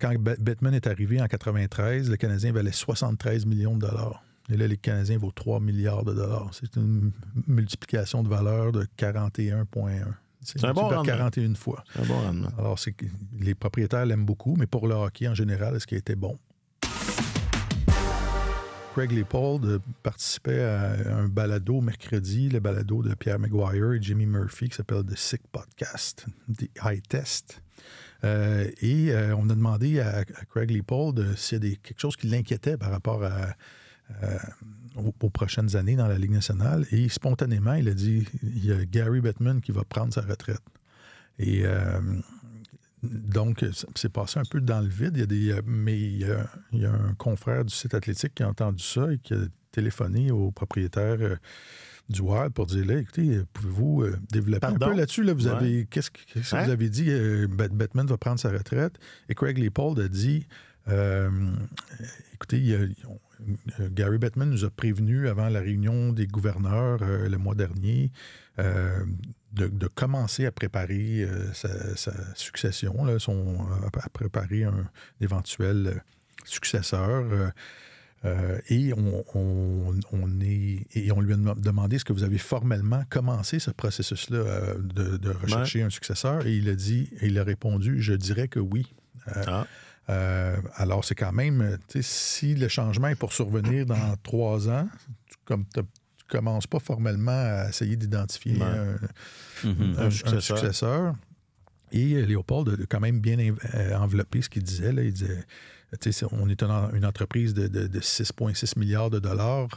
Quand Bettman est arrivé en 93, le Canadien valait 73 millions de dollars. Et là, les Canadiens vaut 3 milliards de dollars. C'est une multiplication de valeur de 41,1. C'est un bon rendement. 41 fois. C'est un bon rendement. Alors, les propriétaires l'aiment beaucoup, mais pour le hockey en général, est-ce qu'il était bon? Craig Leopold participait à un balado mercredi, le balado de Pierre Maguire et Jimmy Murphy qui s'appelle The Sick Podcast, The Eye Test. Et on a demandé à Craig Leopold s'il y a quelque chose qui l'inquiétait par rapport aux prochaines années dans la Ligue nationale. Et spontanément, il a dit il y a Gary Bettman qui va prendre sa retraite. Et donc, c'est passé un peu dans le vide. Il y a un confrère du site athlétique qui a entendu ça et qui a téléphoné au propriétaire du Wild pour dire, là, écoutez, pouvez-vous développer un peu là-dessus? Là, qu'est-ce que vous avez dit? Bettman va prendre sa retraite. Et Craig Leopold a dit, écoutez, Gary Bettman nous a prévenu avant la réunion des gouverneurs le mois dernier de commencer à préparer sa succession, là, à préparer un éventuel successeur. Et on lui a demandé est-ce que vous avez formellement commencé ce processus-là de rechercher un successeur? Et il a répondu, je dirais que oui. Alors, c'est quand même, si le changement est pour survenir dans 3 ans, tu commences pas formellement à essayer d'identifier un successeur. Et Léopold a quand même bien enveloppé ce qu'il disait. Là. Il disait, on est une entreprise de 6,6 milliards de dollars.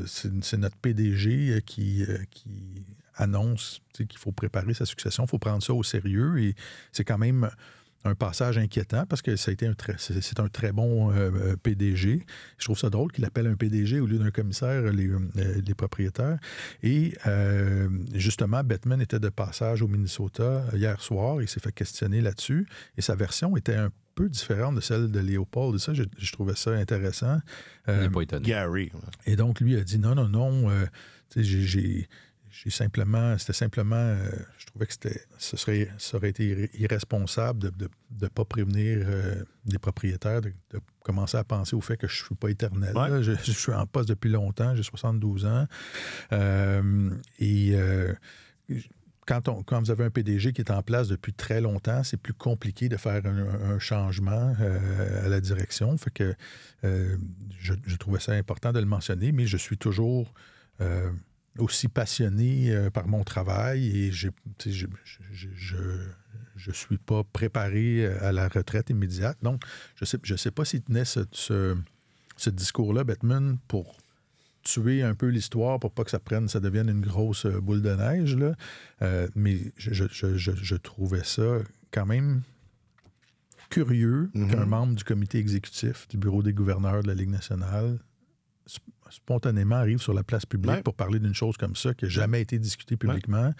C'est notre PDG qui annonce qu'il faut préparer sa succession. Il faut prendre ça au sérieux. Et c'est quand même un passage inquiétant parce que c'est un très bon PDG. Je trouve ça drôle qu'il appelle un PDG au lieu d'un commissaire les propriétaires. Et justement, Bettman était de passage au Minnesota hier soir. Il s'est fait questionner là-dessus. Et sa version était un peu différente de celle de Léopold. Et ça, je trouvais ça intéressant. Il n'est pas étonné. Gary. Et donc, lui a dit non, c'était simplement, je trouvais que ça aurait été irresponsable de ne pas prévenir des propriétaires, de commencer à penser au fait que je ne suis pas éternel. Ouais. Là, je suis en poste depuis longtemps, j'ai 72 ans. Quand vous avez un PDG qui est en place depuis très longtemps, c'est plus compliqué de faire un changement à la direction. Fait que je trouvais ça important de le mentionner, mais je suis toujours aussi passionné par mon travail et je suis pas préparé à la retraite immédiate. Donc, je sais pas s'il tenait ce discours-là, Bettman, pour tuer un peu l'histoire, pour pas que ça devienne une grosse boule de neige, là. Mais je trouvais ça quand même curieux qu'un membre du comité exécutif du bureau des gouverneurs de la Ligue nationale spontanément arrive sur la place publique pour parler d'une chose comme ça qui n'a jamais été discutée publiquement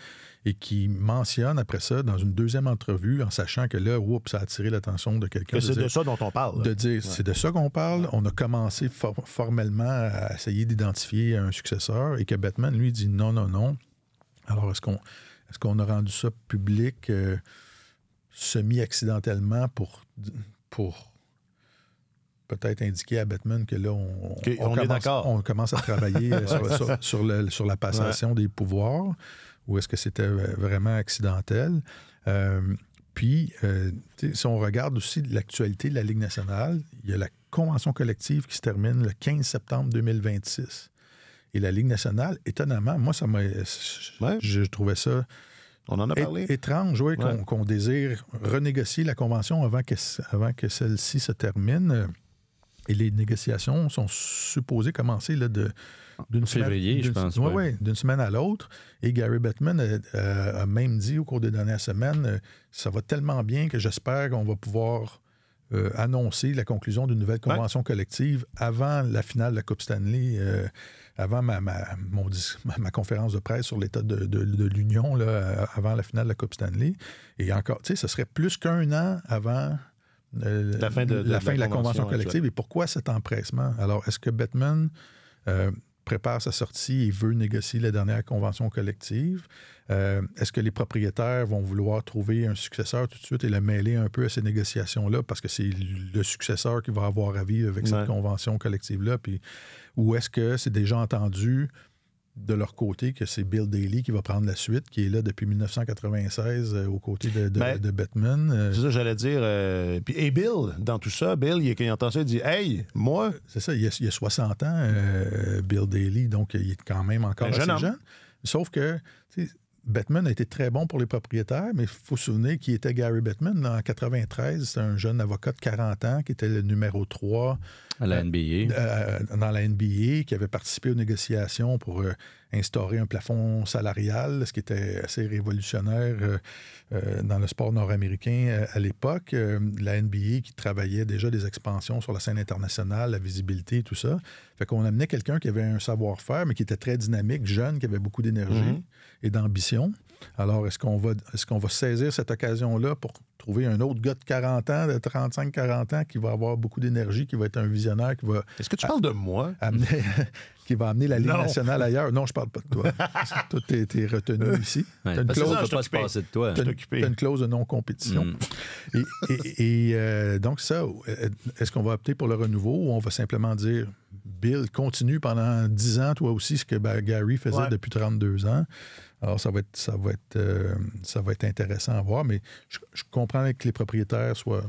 et qui mentionne après ça dans une deuxième entrevue en sachant que là, ça a attiré l'attention de quelqu'un. C'est de ça dont on parle. De dire, c'est de ça qu'on parle. On a commencé formellement à essayer d'identifier un successeur et que Bettman, lui, dit non. Alors, est-ce qu'on a rendu ça public semi-accidentellement pour peut-être indiquer à Bettman que là, on commence à travailler sur la passation des pouvoirs, ou est-ce que c'était vraiment accidentel? Puis, si on regarde aussi l'actualité de la Ligue nationale, il y a la convention collective qui se termine le 15 septembre 2026. Et la Ligue nationale, étonnamment, moi, je trouvais ça on en a parlé. Étrange, qu'on désire renégocier la convention avant que celle-ci se termine. Et les négociations sont supposées commencer là, d'une février, je pense. Oui, d'une semaine à l'autre. Et Gary Bettman a même dit au cours des dernières semaines, ça va tellement bien que j'espère qu'on va pouvoir annoncer la conclusion d'une nouvelle convention collective avant la finale de la Coupe Stanley, avant ma conférence de presse sur l'état de l'Union, là, avant la finale de la Coupe Stanley. Et encore, ce serait plus qu'un an avant la fin de la convention collective. Et pourquoi cet empressement? Alors, est-ce que Bettman prépare sa sortie et veut négocier la dernière convention collective. Est-ce que les propriétaires vont vouloir trouver un successeur tout de suite et le mêler un peu à ces négociations-là parce que c'est le successeur qui va avoir à vivre avec cette convention collective-là? Puis, ou est-ce que c'est déjà entendu de leur côté que c'est Bill Daly qui va prendre la suite, qui est là depuis 1996 aux côtés de Bettman? C'est ça, j'allais dire. Et Bill, dans tout ça, Bill, il entend ça, il dit « Hey, moi... » C'est ça, il y a 60 ans, Bill Daly, donc il est quand même encore assez jeune. Sauf que... Bettman a été très bon pour les propriétaires, mais il faut se souvenir qui était Gary Bettman. En 1993, c'était un jeune avocat de 40 ans qui était le numéro 3 à la NBA. Dans la NBA, qui avait participé aux négociations pour instaurer un plafond salarial, ce qui était assez révolutionnaire dans le sport nord-américain à l'époque. La NBA qui travaillait déjà des expansions sur la scène internationale, la visibilité, tout ça. Fait qu'on amenait quelqu'un qui avait un savoir-faire, mais qui était très dynamique, jeune, qui avait beaucoup d'énergie et d'ambition. Alors, est-ce qu'on va saisir cette occasion-là pour trouver un autre gars de 40 ans, de 35-40 ans, qui va avoir beaucoup d'énergie, qui va être un visionnaire, qui va... Est-ce que tu parles de moi? Qui va amener la Ligue nationale ailleurs? Non, je parle pas de toi. Toi, t'es retenu ici. Ouais, t'as une clause, ça, pas se passer de toi. T'as une clause de non-compétition. Donc, ça, est-ce qu'on va opter pour le renouveau ou on va simplement dire, Bill, continue pendant 10 ans, toi aussi, ce que Gary faisait depuis 32 ans? Alors, ça va être intéressant à voir, mais je comprends que les propriétaires soient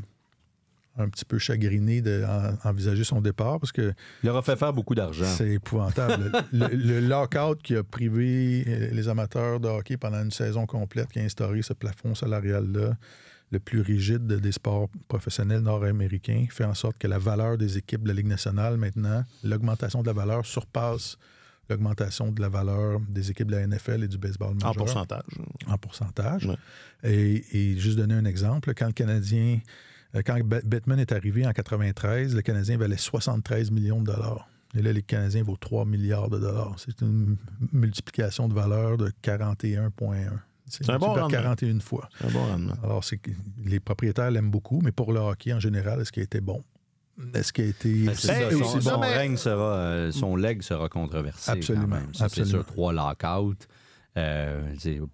un petit peu chagrinés d'envisager son départ parce que... Il leur a fait faire beaucoup d'argent. C'est épouvantable. le lockout qui a privé les amateurs de hockey pendant une saison complète, qui a instauré ce plafond salarial-là, le plus rigide des sports professionnels nord-américains, fait en sorte que la valeur des équipes de la Ligue nationale, maintenant, l'augmentation de la valeur surpasse l'augmentation de la valeur des équipes de la NFL et du baseball majeur. En pourcentage. Ouais. Et juste donner un exemple, quand Bettman est arrivé en 1993, le Canadien valait 73 millions de dollars. Et là, les Canadiens vaut 3 milliards de dollars. C'est une multiplication de valeur de 41,1. C'est un bon rendement. 41 fois. C'est un bon rendement. Alors, les propriétaires l'aiment beaucoup, mais pour le hockey en général, est-ce qu'il a été bon? Est-ce qu'il a été... Son legs sera controversé. Absolument. Ça, c'est sur 3 lockouts.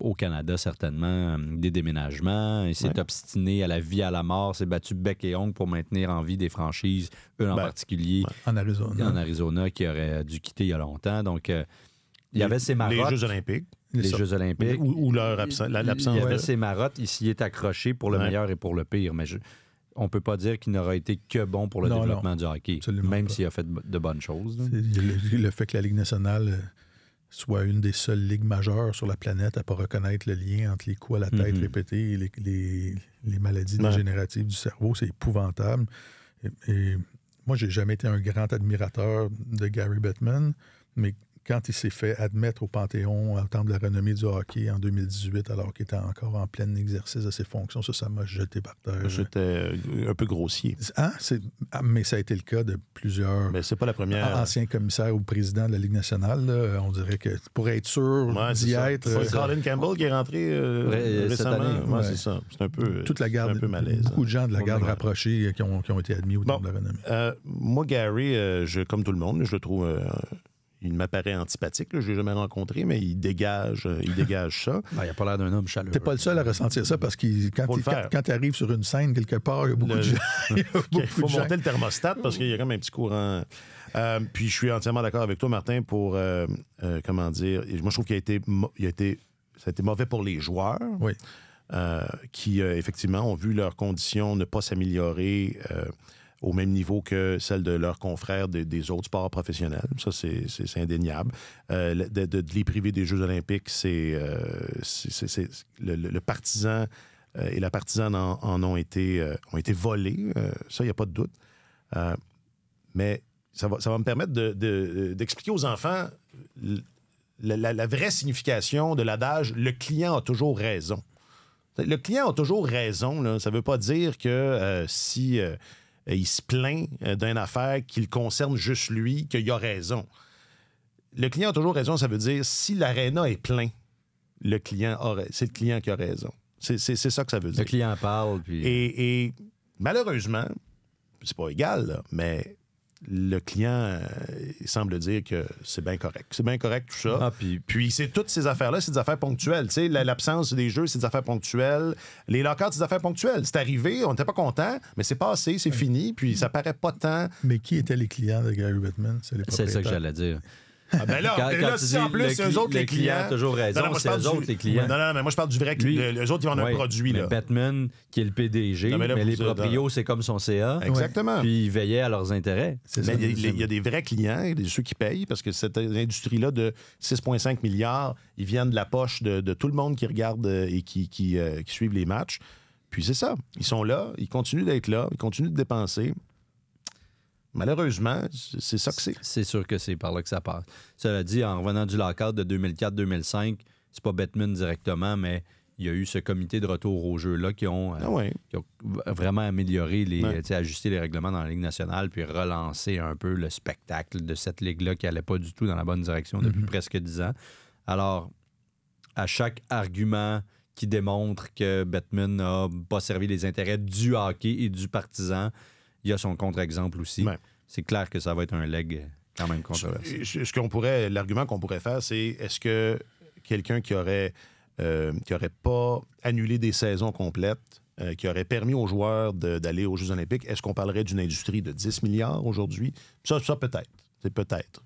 Au Canada, certainement, des déménagements. Il s'est obstiné à la vie, à la mort. S'est battu bec et ongle pour maintenir en vie des franchises, eux en particulier. En Arizona. Qui aurait dû quitter il y a longtemps. Donc, il y avait ses marottes. Les Jeux olympiques. Les Jeux olympiques. Ou l'absence. Il y avait ses marottes. Il s'y est accroché pour le meilleur et pour le pire. Mais on ne peut pas dire qu'il n'aura été que bon pour le développement du hockey, même s'il a fait de bonnes choses. Le fait que la Ligue nationale soit une des seules ligues majeures sur la planète à ne pas reconnaître le lien entre les coups à la tête répétés et les maladies dégénératives du cerveau, c'est épouvantable. Et moi, je n'ai jamais été un grand admirateur de Gary Bettman, mais quand il s'est fait admettre au Panthéon, au Temple de la renommée du hockey en 2018, alors qu'il était encore en plein exercice de ses fonctions, ça m'a jeté par terre. J'étais un peu grossier. Mais ça a été le cas de plusieurs c'est pas la première... anciens commissaires ou présidents de la Ligue nationale. Là, on dirait que pour être sûr d'y être... C'est Colin Campbell qui est rentré récemment. C'est ça. C'est un peu, toute la garde, un peu malaise. Beaucoup de gens de la garde rapprochée qui ont été admis au Temple de la renommée. Moi, Gary, comme tout le monde, je le trouve... Il m'apparaît antipathique, je ne l'ai jamais rencontré, mais il dégage ça. Il n'a pas l'air d'un homme chaleureux. Tu n'es pas le seul à ressentir ça parce que quand tu arrives sur une scène quelque part, il y a beaucoup de gens. Il faut monter le thermostat parce qu'il y a quand même un petit courant. Puis je suis entièrement d'accord avec toi, Martin, pour, comment dire, moi je trouve ça a été mauvais pour les joueurs. Oui. Qui, effectivement, ont vu leurs conditions ne pas s'améliorer au même niveau que celles de leurs confrères des autres sports professionnels. Ça, c'est indéniable. De les priver des Jeux olympiques, le partisan et la partisane en ont été volés. Ça, il n'y a pas de doute. Mais ça va me permettre d'expliquer aux enfants la vraie signification de l'adage « le client a toujours raison ». Le client a toujours raison. Là. Ça ne veut pas dire que si... il se plaint d'une affaire qui le concerne juste lui, qu'il a raison. Le client a toujours raison, ça veut dire si l'aréna est plein, c'est le client qui a raison. C'est ça que ça veut dire. Le client parle. Puis... Et malheureusement, c'est pas égal, là, mais le client semble dire que c'est bien correct. C'est bien correct, tout ça. Puis c'est toutes ces affaires-là, c'est des affaires ponctuelles. Tu sais, l'absence des jeux, c'est des affaires ponctuelles. Les lockouts, c'est des affaires ponctuelles. C'est arrivé, on n'était pas content, mais c'est passé, c'est fini, puis ça paraît pas tant. Mais qui étaient les clients de Gary Bettman? C'est ça que j'allais dire. Ah ben là, quand si en plus, c'est eux autres les clients. Le client a toujours raison, c'est eux autres les clients. Non, mais moi, je parle du vrai client. Eux autres, ils vendent un produit. Mais Bettman, qui est le PDG, mais les proprios, c'est comme son CA. Exactement. Puis ils veillaient à leurs intérêts. Mais il y a des vrais clients, ceux qui payent, parce que cette industrie-là de 6,5 milliards, ils viennent de la poche de tout le monde qui regarde et qui suivent les matchs. Puis c'est ça. Ils sont là, ils continuent d'être là, ils continuent de dépenser. Malheureusement, c'est ça que c'est. C'est sûr que c'est par là que ça passe. Cela dit, en revenant du lockout de 2004-2005, c'est pas Bettman directement, mais il y a eu ce comité de retour au jeu-là qui ont vraiment amélioré, ajusté les règlements dans la Ligue nationale, puis relancé un peu le spectacle de cette Ligue-là qui n'allait pas du tout dans la bonne direction depuis presque 10 ans. Alors, à chaque argument qui démontre que Bettman n'a pas servi les intérêts du hockey et du partisan, il y a son contre-exemple aussi. Ouais. C'est clair que ça va être un leg quand même controversé. L'argument qu'on pourrait faire, c'est est-ce que quelqu'un qui aurait pas annulé des saisons complètes, qui aurait permis aux joueurs d'aller aux Jeux olympiques, est-ce qu'on parlerait d'une industrie de 10 milliards aujourd'hui? Ça peut-être. C'est peut-être.